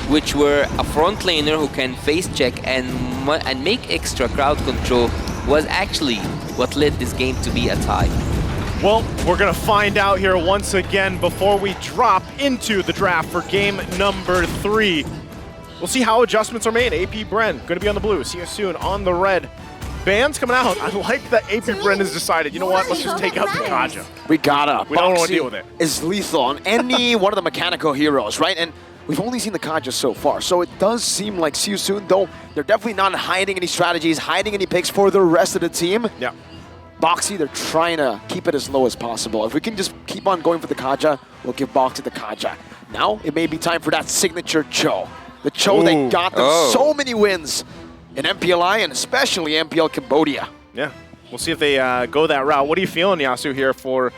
which were a front laner who can face check and make extra crowd control, was actually what led this game to be a tie. Well, we're going to find out here once again before we drop into the draft for game number 3. We'll see how adjustments are made. AP Bren going to be on the blue. See you soon on the red. Bans coming out. I like that AP Bren has decided, you know what, let's just take out the Kaja. We gotta. We don't want to deal with it. Is lethal on any one of the mechanical heroes, right? And we've only seen the Kaja so far, so it does seem like See You Soon, though, they're definitely not hiding any strategies, hiding any picks for the rest of the team. Yeah. Boxy, they're trying to keep it as low as possible. If we can just keep on going for the Kaja, we'll give Boxy the Kaja. Now, it may be time for that signature Cho. The Cho that got them so many wins in MPLI and especially MPL Cambodia. Yeah, we'll see if they go that route. What are you feeling, Yasu, here for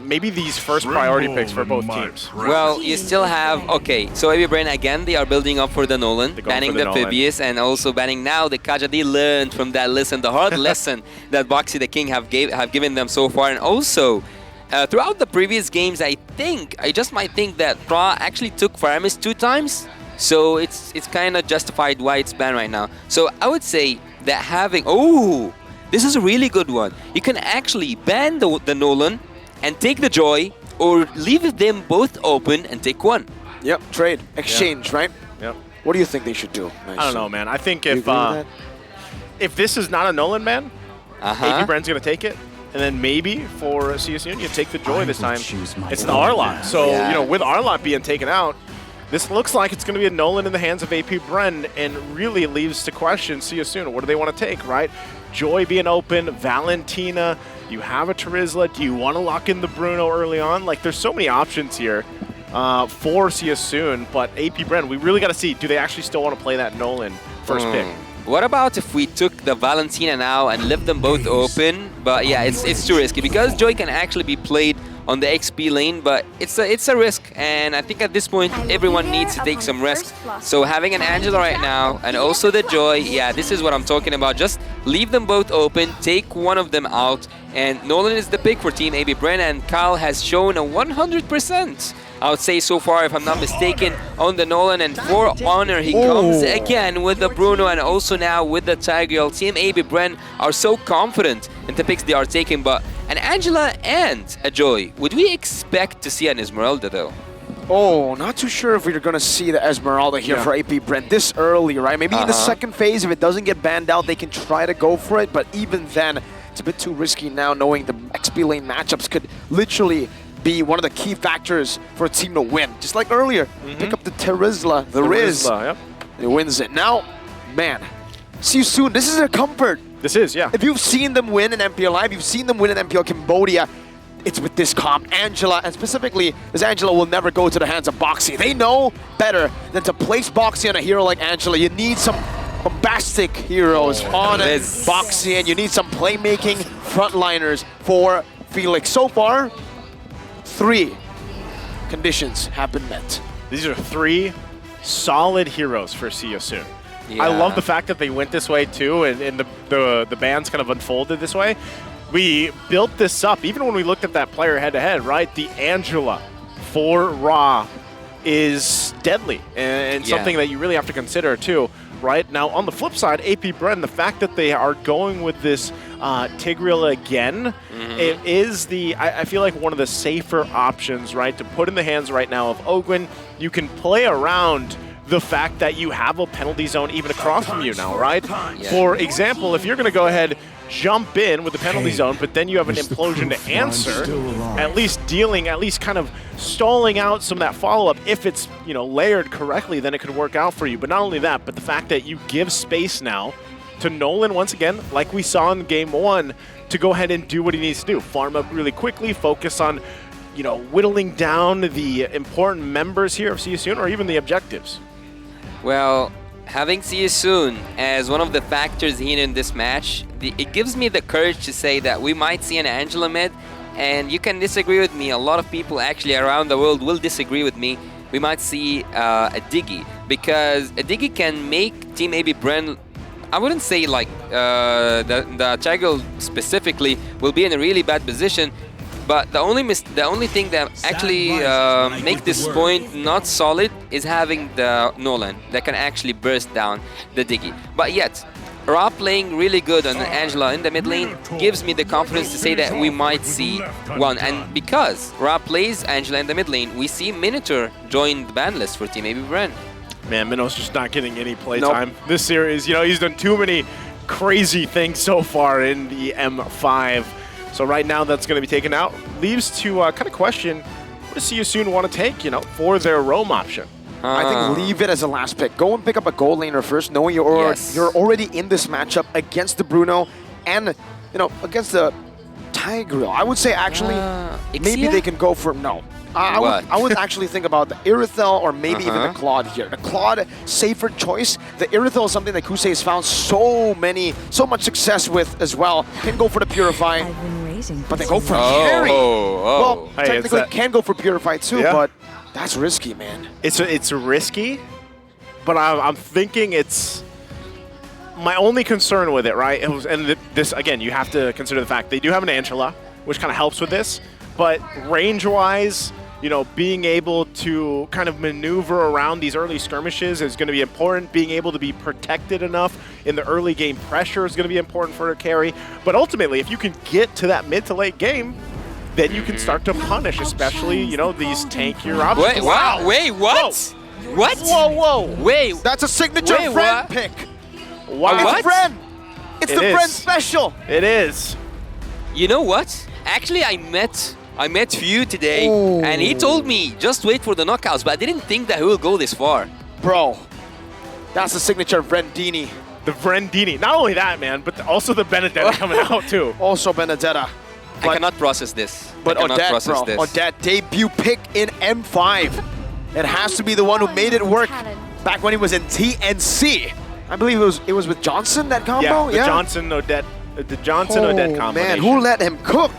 maybe these first priority picks for both teams? Well, you still have, okay, so AB Brain, again, they are building up for the Nolan, banning the Phoebus, and also banning now the Kaja. They learned from that lesson, the hard lesson that Boxy the King have given them so far. And also, throughout the previous games, I just might think that Pra actually took Faramis 2 times. So it's kind of justified why it's banned right now. So I would say that having, this is a really good one. You can actually ban the Nolan and take the Joy, or leave them both open and take one. Yep, trade, exchange, right? Yep. What do you think they should do? Nice. I don't know, man. I think if this is not a Nolan ban, AP Bren's going to take it. And then maybe for CSU, you take the Joy this time. It's the Arlot. So, you know, with Arlot being taken out, this looks like it's going to be a Nolan in the hands of AP Bren, and really leaves to question, see you soon, what do they want to take, right? Joy being open, Valentina, you have a Terizla, do you want to lock in the Bruno early on? Like, there's so many options here for see you soon, but AP Bren, we really got to see, do they actually still want to play that Nolan first pick? What about if we took the Valentina now and left them both open? But yeah, it's too risky, because Joy can actually be played on the XP lane, but it's a risk, and I think at this point everyone needs to take some risks. So having an Angela right now and also the Joy, yeah, this is what I'm talking about. Just leave them both open, take one of them out, and Nolan is the pick for Team AB Bren, and Kyle has shown a 100%. I would say so far, if I'm not mistaken, on the Nolan, and for Honor he comes again with the Bruno and also now with the Tigreal. Team AB Bren are so confident in the picks they are taking, but an Angela and a Joy, would we expect to see an Esmeralda though? Oh, not too sure if we're going to see the Esmeralda here for AP Bren this early, right? Maybe in the second phase, if it doesn't get banned out, they can try to go for it, but even then, it's a bit too risky now, knowing the XP lane matchups could literally be one of the key factors for a team to win. Just like earlier, pick up the Terizla, the Riz, it wins it. Now, man, see you soon. This is a comfort. This is, yeah. If you've seen them win in MPL, if you've seen them win in MPL Cambodia, it's with this comp. Angela, and specifically, this Angela will never go to the hands of Boxy. They know better than to place Boxy on a hero like Angela. You need some bombastic heroes on Boxy, and you need some playmaking frontliners for Felix. So far, 3 conditions have been met. These are 3 solid heroes for See You Soon. Yeah. I love the fact that they went this way too, and the bands kind of unfolded this way. We built this up, even when we looked at that player head-to-head, right? The Angela for Ra is deadly, and something that you really have to consider too, right? Now, on the flip side, AP Bren, the fact that they are going with this Tigreal again, it is I feel like one of the safer options, right? To put in the hands right now of Ogwyn. You can play around the fact that you have a penalty zone even across from you now, right? Yeah. For example, if you're going to go ahead, jump in with the penalty zone, but then you have an implosion to answer, at least kind of stalling out some of that follow-up. If it's, you know, layered correctly, then it could work out for you. But not only that, but the fact that you give space now to Nolan, once again, like we saw in game 1, to go ahead and do what he needs to do. Farm up really quickly, focus on, you know, whittling down the important members here of See You Soon, or even the objectives. Well, having See You Soon as one of the factors here in this match, it gives me the courage to say that we might see an Angela mid, and you can disagree with me. A lot of people actually around the world will disagree with me. We might see a Diggy, because a Diggy can make Team AB Bren, I wouldn't say like the Chagel specifically will be in a really bad position, But the only thing that actually make this point not solid is having the Nolan that can actually burst down the Diggy. But yet, Ra playing really good on Angela in the mid lane gives me the confidence to say that we might see one. And because Ra plays Angela in the mid lane, we see Minotaur join the ban list for Team ABPR. Man, Minnow's just not getting any playtime this series. You know, he's done too many crazy things so far in the M5. So right now that's going to be taken out. Leaves to kind of question, what does SYS want to take, you know, for their roam option? I think leave it as a last pick. Go and pick up a gold laner first, knowing you're already in this matchup against the Bruno and, you know, against the Tigreal. I would say actually maybe they can go for I would actually think about the Irithel or maybe even the Claude here. The Claude, safer choice. The Irithel is something that Kusei has found so much success with as well. Can go for the Purify, but they go for Carry. Well, technically can go for Purify too, but that's risky, man. It's risky, but I'm thinking it's my only concern with it, right? This again, you have to consider the fact they do have an Angela, which kind of helps with this, but range-wise, you know, being able to kind of maneuver around these early skirmishes is going to be important. Being able to be protected enough in the early game pressure is going to be important for a carry. But ultimately, if you can get to that mid to late game, then you can start to punish, especially, you know, these tankier options. Wait, wow. Wait, what? Whoa. What? Whoa. Wait. That's a signature friend pick. Wow. It's friend. It's the friend special. It is. You know what? Actually, I met Few today, and he told me just wait for the knockouts, but I didn't think that he will go this far. Bro, that's the signature Vrendini. The Vrendini. Not only that, man, but also the Benedetta coming out too. Also Benedetta. I cannot process this. But Odette, bro, Odette, debut pick in M5. It has to be the one who made it work back when he was in TNC. I believe it was with Johnson, that combo? Yeah, the Johnson-Odette. The Johnson-Odette combination. Man, who let him cook?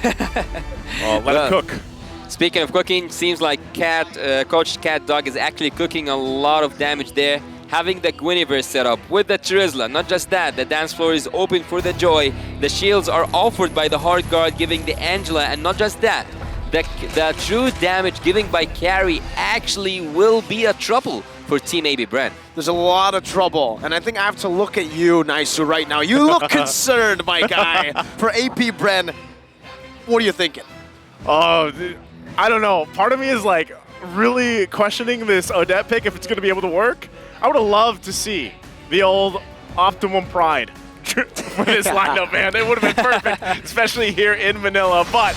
Well, let him cook. Speaking of cooking, seems like Coach Cat Dog is actually cooking a lot of damage there. Having the Guinevere set up with the Charizla. Not just that, the dance floor is open for the Joy. The shields are offered by the Hard Guard, giving the Angela, and not just that. The true damage given by carry actually will be a trouble for Team ABPR. There's a lot of trouble, and I think I have to look at you, Naisu, right now. You look concerned, my guy. For ABPR, what are you thinking? Oh, I don't know. Part of me is like really questioning this Odette pick if it's going to be able to work. I would have loved to see the old Optimum Pride for this lineup, man. It would have been perfect, especially here in Manila. But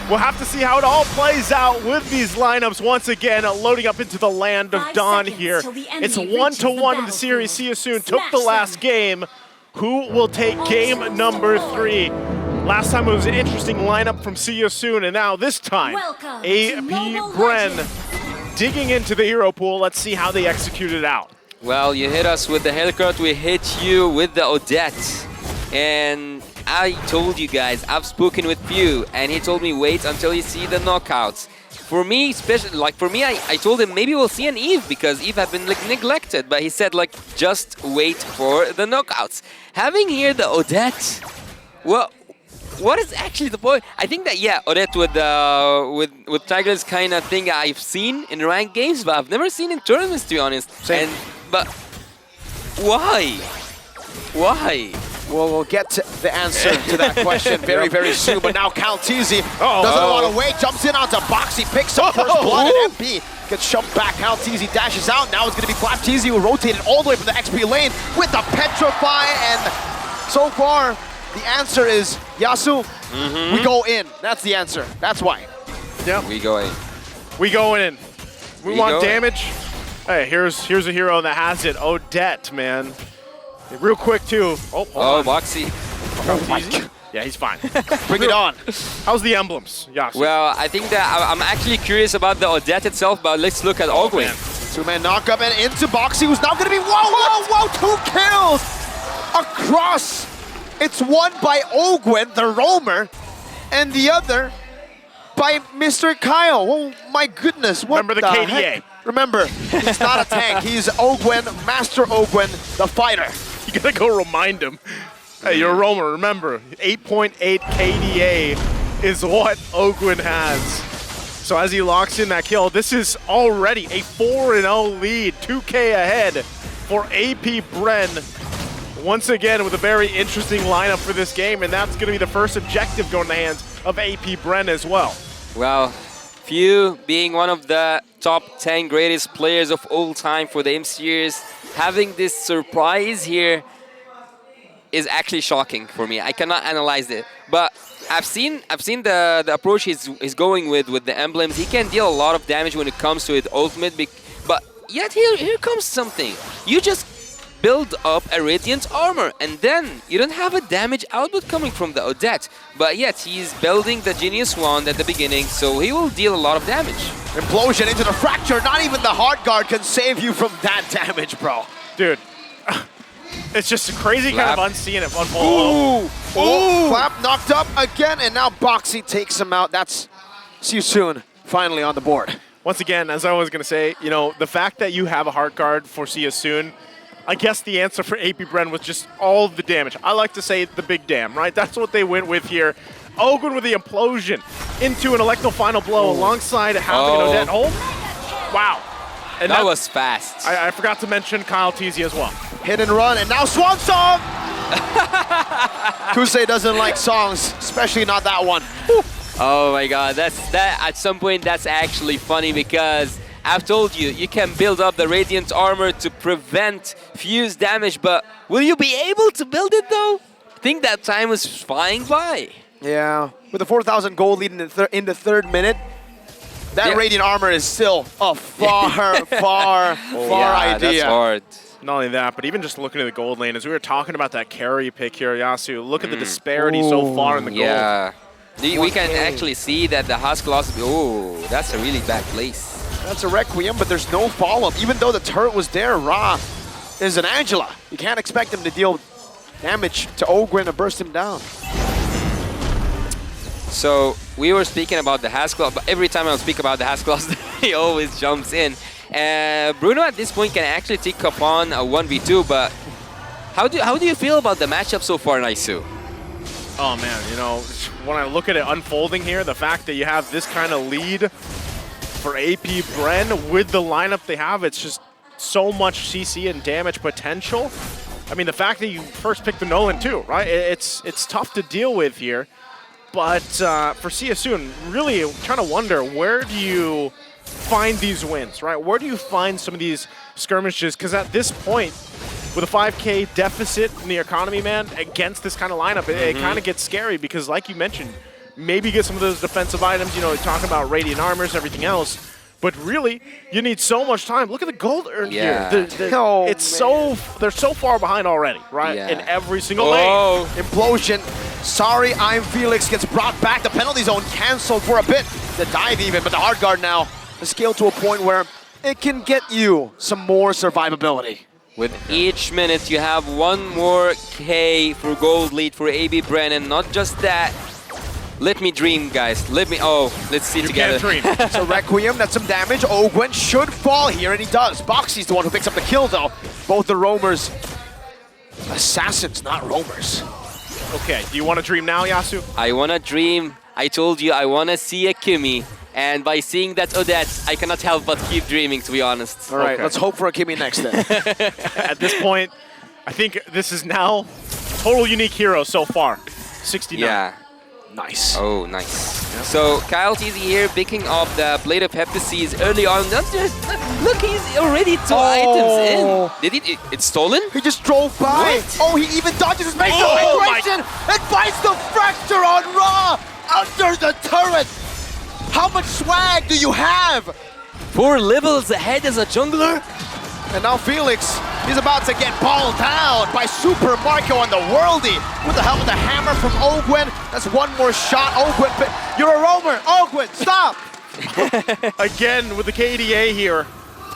we'll have to see how it all plays out with these lineups once again, loading up into the land of Dawn here. It's 1-1 in the series. See you soon. Took the last game. Who will take game number 3? Last time it was an interesting lineup from See You Soon, and now this time, ABPR digging into the hero pool. Let's see how they execute it out. Well, you hit us with the Hellcurt, we hit you with the Odette. And I told you guys, I've spoken with Pew, and he told me wait until you see the knockouts. For me, I told him maybe we'll see an Eve, because Eve had been neglected, but he said just wait for the knockouts. Having here the Odette, well, what is actually the point? I think that Odette with Tiger is kind of thing I've seen in ranked games, but I've never seen in tournaments, to be honest. But why? Why? Well, we'll get to the answer to that question very, very soon. But now Calteezy doesn't want to wait, jumps in onto Boxy, picks up first blood, and MP gets shoved back. Calteezy dashes out. Now it's going to be Flapteezy who rotated all the way from the XP lane with the Petrify. And so far, the answer is Yasu, we go in. That's the answer. That's why. Yep. We go in. We going in. We want damage. Hey, here's a hero that has it. Odette, man. Real quick, too. Oh, Boxy. Yeah, he's fine. Bring it on. How's the emblems, Yasu? Well, I think that I'm actually curious about the Odette itself, but let's look at Ogwin. Two-man knockup and into Boxy, who's now going to be, whoa, 2 kills across. It's one by Ogwin, the roamer, and the other by Mr. Kyle. Oh my goodness, what Remember the KDA. Heck? Remember, he's not a tank. He's Ogwin, Master Ogwin, the fighter. You gotta go remind him. Hey, you're a roamer, remember. 8.8 KDA is what Ogwin has. So as he locks in that kill, this is already a 4-0 lead, 2K ahead for AP Bren. Once again with a very interesting lineup for this game, and that's going to be the first objective going in the hands of AP Bren as well. Well, Few being one of the top 10 greatest players of all time for the MCers, having this surprise here is actually shocking for me. I cannot analyze it, but I've seen the approach he's going with the emblems. He can deal a lot of damage when it comes to his ultimate, but yet here comes something. You just build up a Radiant armor, and then you don't have a damage output coming from the Odette, but yet he's building the Genius Wand at the beginning, so he will deal a lot of damage. Implosion into the Fracture. Not even the Hard Guard can save you from that damage, bro. Dude, it's just crazy kind of unseeing it unfold. Ooh! Ooh! Clap knocked up again, and now Boxy takes him out. That's See You Soon, finally on the board. Once again, as I was going to say, you know, the fact that you have a Heart Guard for See You Soon, I guess the answer for AP Bren was just all of the damage. I like to say the big damn, right? That's what they went with here. Ogwin with the implosion into an Electro Final Blow alongside having an Odette. Oh, wow. And that was fast. I forgot to mention Kyle Teasy as well. Hit and run, and now Swan Song! Kusei doesn't like songs, especially not that one. Oh my god, that at some point that's actually funny, because I've told you, you can build up the Radiant armor to prevent fuse damage, but will you be able to build it though? I think that time was flying by. Yeah, with a 4,000 gold lead in the third minute, that Radiant armor is still a far idea. That's hard. Not only that, but even just looking at the gold lane, as we were talking about that carry pick here, Yasu, look at the disparity so far in the gold. Yeah, we can actually see that the Husk lost. Oh, that's a really bad place. That's a Requiem, but there's no follow-up. Even though the turret was there, Ra is an Angela. You can't expect him to deal damage to Ogwin or burst him down. So we were speaking about the Haskell, but every time I speak about the Haskell, he always jumps in. Bruno at this point can actually take upon a 1v2, but how do you feel about the matchup so far, Naisu? Oh man, you know, when I look at it unfolding here, the fact that you have this kind of lead for AP Bren with the lineup they have, it's just so much CC and damage potential. I mean, the fact that you first picked the Nolan too, right? It's tough to deal with here. But for See You Soon, really trying to wonder, where do you find these wins, right? Where do you find some of these skirmishes? Because at this point, with a 5K deficit in the economy, man, against this kind of lineup, it kind of gets scary because, like you mentioned, maybe get some of those defensive items, you know, talking about Radiant Armors, everything else. But really, you need so much time. Look at the gold earned here. They're so far behind already, right? In every single lane. Implosion. Sorry, I'm Felix gets brought back. The penalty zone canceled for a bit. The dive even, but the hard guard now is scaled to a point where it can get you some more survivability. With each minute, you have one more K for gold lead for AB Bren, and not just that. Let me dream, guys. Let's see together. You can't dream. So Requiem, that's some damage. Ogwin should fall here, and he does. Boxy's the one who picks up the kill, though. Both the roamers. Assassins, not roamers. Okay, do you want to dream now, Yasu? I want to dream. I told you I want to see a Kimmy. And by seeing that Odette, I cannot help but keep dreaming, to be honest. All right, let's hope for a Kimmy next then. At this point, I think this is now total unique hero so far. 69. Yeah. Nice. Oh, nice. Yep. So Kyle Teasy here picking up the Blade of Heptases early on. Not just, look, he's already 2 items in. Did it's stolen? He just drove by. What? Oh, he even dodges his base migration and finds the Fracture on Ra under the turret. How much swag do you have? 4 levels ahead as a jungler. And now Felix, he's about to get balled down by Super Marco on the Worldie. With the help of the hammer from Ogwin. That's one more shot. Ogwin, you're a roamer. Ogwin, stop. Again with the KDA here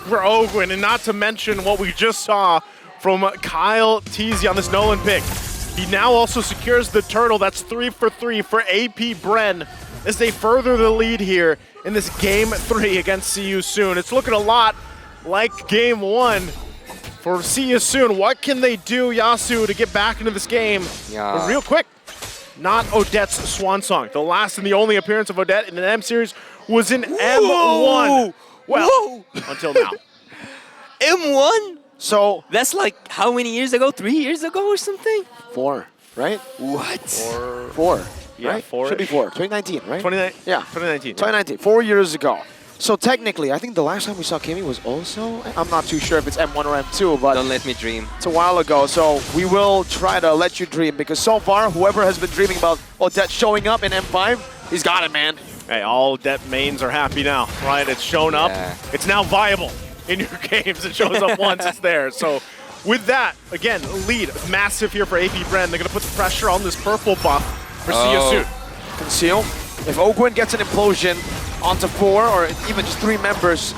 for Ogwin, and not to mention what we just saw from Kyle Teasy on this Nolan pick. He now also secures the turtle. That's 3 for 3 for AP Bren as they further the lead here in this Game 3 against See You Soon. It's looking a lot like Game 1 for See You Soon. What can they do, Yasu, to get back into this game? Yeah. Real quick, not Odette's swan song. The last and the only appearance of Odette in an M Series was in M1. Well, until now. M1? So That's like how many years ago? 3 years ago or something? 4, right? What? 4. Yeah, right? 4. Should be 4. 2019, right? 2019. 2019. 4 years ago. So technically, I think the last time we saw Kimmy was also, I'm not too sure if it's M1 or M2, but Don't let me dream. it's a while ago. So we will try to let you dream, because so far, whoever has been dreaming about Odette showing up in M5, he's got it, man. Hey, all Odette mains are happy now, right? It's shown up. Yeah. It's now viable in your games. It shows up once, it's there. So with that, again, lead massive here for AP Bren. They're going to put the pressure on this purple buff for Sia Conceal. If Ogwen gets an implosion onto 4 or even just 3 members,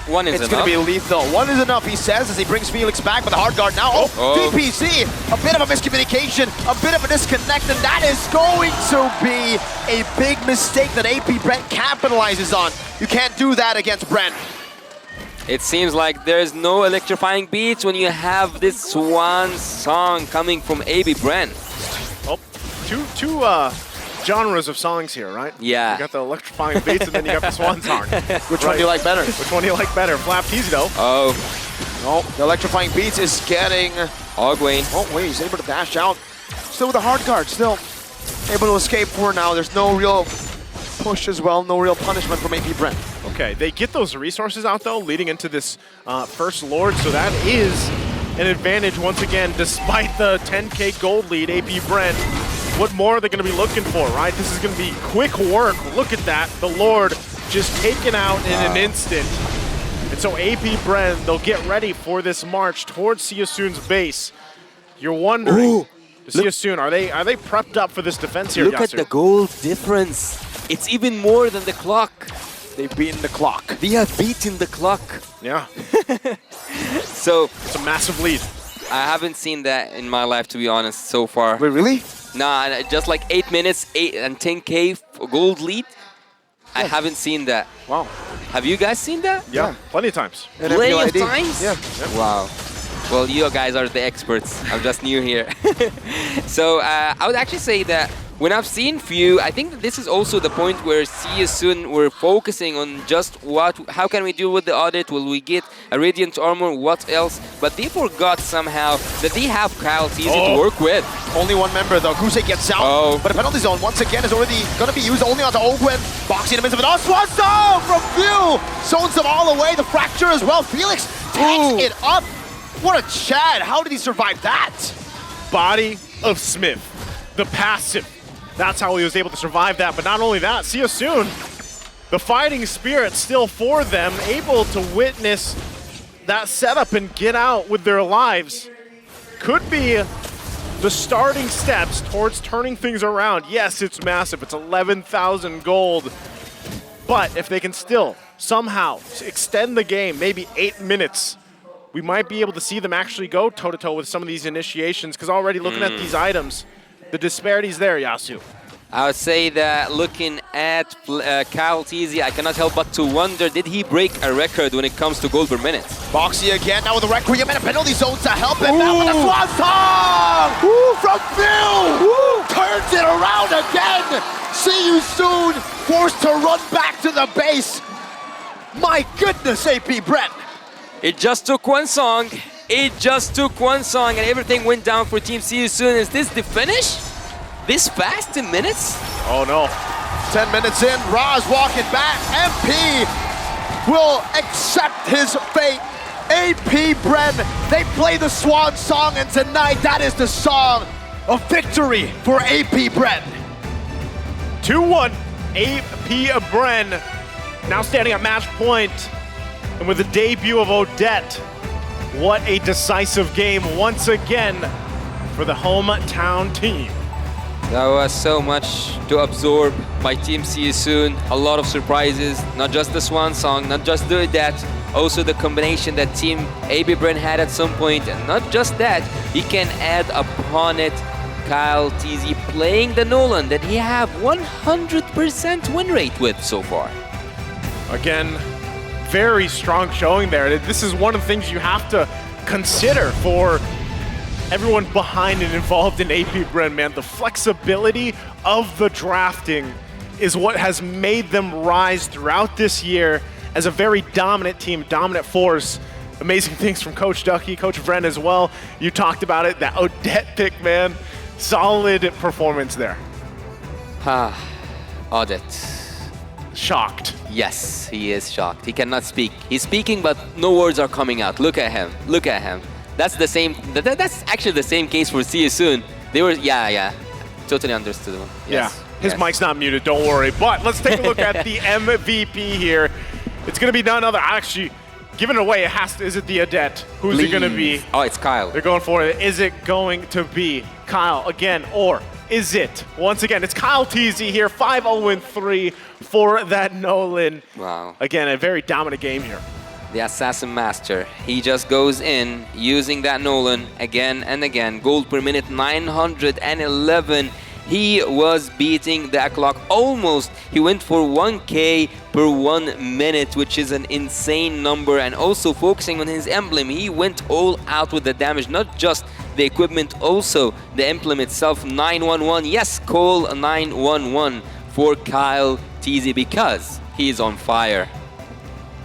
One is it's going to be lethal. 1 is enough, he says, as he brings Felix back, but the hard guard now. Oh. DPC, a bit of a miscommunication, a bit of a disconnect, and that is going to be a big mistake that AP Brent capitalizes on. You can't do that against Brent. It seems like there's no electrifying beats when you have this swan song coming from AB Bren. Oh, two genres of songs here, right? Yeah. You got the electrifying beats and then you got the swan song. Which one do you like better? Which one do you like better? Flap teasy though. Oh, Oh, the electrifying beats is getting... Ogwayne. Oh, wait, he's able to dash out. Still with the hard guard, still able to escape for now. There's no real push as well, no real punishment from AP Brent. Okay, they get those resources out though, leading into this first Lord, so that is an advantage once again, despite the 10K gold lead, AP Brent. What more are they going to be looking for, right? This is going to be quick work. Look at that. The Lord just taken out in an instant. And so AP Bren, they'll get ready for this march towards Sia-Soon's base. You're wondering, Sia-Soon, are they prepped up for this defense here, Look at Yasu? the gold difference. It's even more than the clock. They've beaten the clock. They have beaten the clock. Yeah, So it's a massive lead. I haven't seen that in my life, to be honest, so far. Wait, really? Nah, just like 8 minutes, 8 and 10K gold lead. I haven't seen that. Wow. Have you guys seen that? Yeah, plenty of times. And Plenty MPL of ID. times? Yeah. Wow. Well, you guys are the experts. I'm just new here. So I would actually say that when I've seen few, I think that this is also the point where Sia-Soon we're focusing on just how can we deal with the audit? Will we get a Radiant Armor? What else? But they forgot somehow that they have Kyle Teasy to work with. Only 1 member though. Guse gets out. Oh. But a penalty zone once again is already going to be used only onto Ogwen. Boxing in the midst of it. Oh, Swan Song from View! Zones them all away. The fracture as well. Felix takes it up. What a Chad. How did he survive that? Body of Smith, the passive. That's how he was able to survive that. But not only that, Sia-Soon, the fighting spirit still for them, able to witness that setup and get out with their lives. Could be the starting steps towards turning things around. Yes, it's massive. It's 11,000 gold. But if they can still somehow extend the game, maybe 8 minutes, we might be able to see them actually go toe-to-toe with some of these initiations, because already looking at these items, the disparity's there, Yasu. I would say that looking at Kyle Teasy, I cannot help but to wonder, did he break a record when it comes to gold per minute? Boxy again, now with the Requiem and a penalty zone to help him out with a Swan Song! From Phil! Turns it around again! See you soon! Forced to run back to the base! My goodness, AP Brent! It just took one song. It just took one song and everything went down for Team See You Soon. Is this the finish? This fast in minutes? Oh no. 10 minutes in, Ra's walking back. MP will accept his fate. AP Bren, they play the Swan Song, and tonight that is the song of victory for AP Bren. 2-1, AP Bren, now standing at match point. And with the debut of Odette, what a decisive game once again for the hometown team. That was so much to absorb by Team See You Soon. A lot of surprises, not just the Swan Song, not just the Odette, also the combination that Team AB Bren had at some point. And not just that, he can add upon it Kyle Teasy playing the Nolan that he have 100% win rate with so far. Again, very strong showing there. This is one of the things you have to consider for everyone behind and involved in ABPR, man. The flexibility of the drafting is what has made them rise throughout this year as a very dominant team, dominant force. Amazing things from Coach Ducky, Coach Vren as well. You talked about it, that Odette pick, man. Solid performance there. Audit. Shocked. Yes, he is shocked. He cannot speak. He's speaking, but no words are coming out. Look at him. Look at him. That's the same. That's actually the same case for See You Soon. They were, yeah. Totally understood. Yes, Yeah, his mic's not muted, don't worry. But let's take a look at the MVP here. It's going to be none other. Actually, giving it away, it has to. Is it the Odette? Who's it going to be? Oh, it's Kyle. They're going for it. Is it going to be Kyle again, or is it? Once again, it's Kyle TZ here, 5-0-3 for that Nolan. Wow. Again, a very dominant game here. The Assassin Master. He just goes in using that Nolan again and again. Gold per minute, 911. He was beating the clock almost. He went for 1K per 1 minute, which is an insane number. And also focusing on his emblem, he went all out with the damage, not just the equipment, also the emblem itself. 911. Yes, call 911 for Kyle TZ because he's on fire.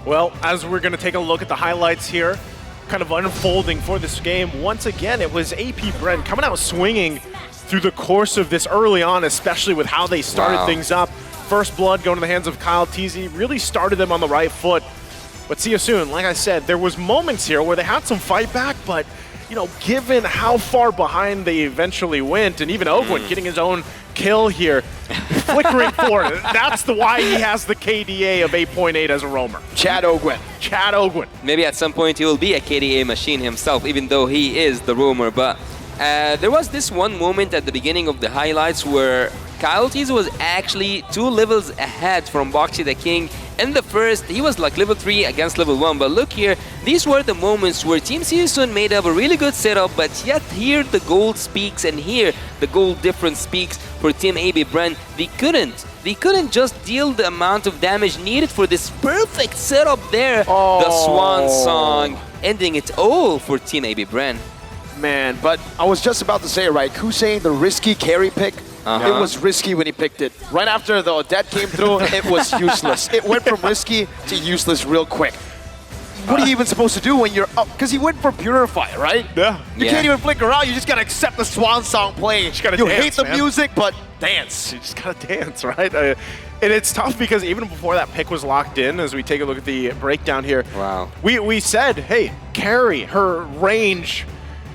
Well, as we're going to take a look at the highlights here, kind of unfolding for this game, once again, it was ABPR coming out swinging through the course of this early on, especially with how they started things up. First blood going to the hands of Kyle TZ really started them on the right foot. But See You Soon, like I said, there was moments here where they had some fight back, but you know, given how far behind they eventually went, and even Ogwin getting his own kill here, flickering forward. That's why he has the KDA of 8.8 as a roamer. Chad Ogwin. Chad Ogwin. Maybe at some point he will be a KDA machine himself, even though he is the roamer. But there was this one moment at the beginning of the highlights where Kyle TZ was actually 2 levels ahead from Boxy the King. In the first, he was like level 3 against level 1. But look here, these were the moments where Team See You Soon made up a really good setup, but yet here the gold speaks, and here the gold difference speaks for Team ABPR. They couldn't just deal the amount of damage needed for this perfect setup there. The Swan Song ending it all for Team ABPR. Man, but I was just about to say, right, Kusei, the risky carry pick, it was risky when he picked it. Right after the Odette came through, it was useless. It went from risky to useless real quick. What are you even supposed to do when you're up? Because he went for Purify, right? Yeah. You can't even flicker out. You just got to accept the Swan Song playing. You hate the music, but dance. You just got to dance, right? And it's tough because even before that pick was locked in, as we take a look at the breakdown here, we said, hey, carry, her range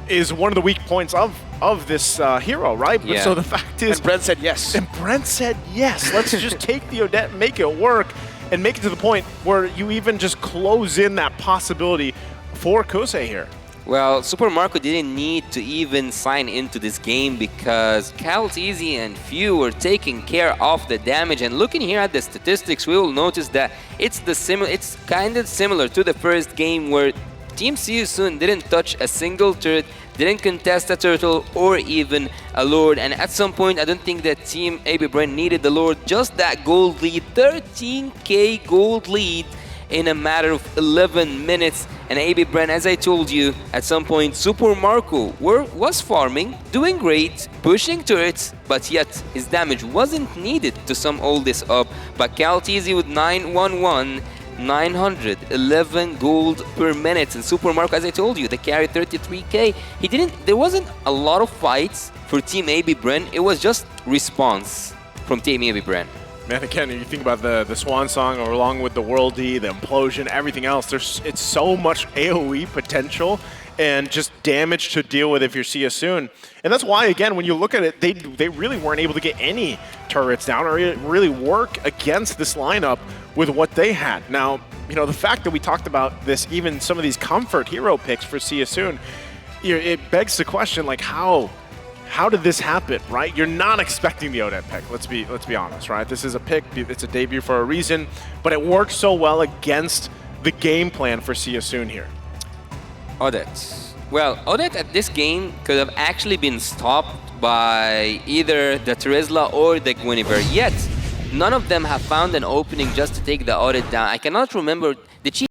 is one of the weak points of this hero, right? Yeah. So the fact is... And Brent said yes. And Brent said yes. Let's just take the Odette, make it work, and make it to the point where you even just close in that possibility for Kusei here. Well, Super Marco didn't need to even sign into this game because Kyle TZ and Few were taking care of the damage. And looking here at the statistics, we will notice that it's kind of similar to the first game where Team See You Soon didn't touch a single turret, didn't contest a turtle or even a lord. And at some point, I don't think that Team ABPR needed the lord, just that gold lead, 13k gold lead in a matter of 11 minutes. And ABPR, as I told you, at some point, Super Marco was farming, doing great, pushing turrets, but yet his damage wasn't needed to sum all this up. But Kyle TZ with 911, 911 gold per minute, and Super Marco, as I told you, they carried 33k. There wasn't a lot of fights for Team ABPR. It was just response from Team ABPR. Man, again, you think about the Swan Song, or along with the Worldy, the Implosion, everything else, it's so much AoE potential and just damage to deal with if you're See You Soon. And that's why, again, when you look at it, they really weren't able to get any turrets down or really work against this lineup with what they had. Now, you know, the fact that we talked about this, even some of these comfort hero picks for See You Soon, it begs the question, like, how did this happen, right? You're not expecting the Odette pick, let's be honest, right? This is a pick, it's a debut for a reason, but it works so well against the game plan for See You Soon here. Odette. Well, Odette at this game could have actually been stopped by either the Terizla or the Guinevere, yet none of them have found an opening just to take the Odette down. I cannot remember, did she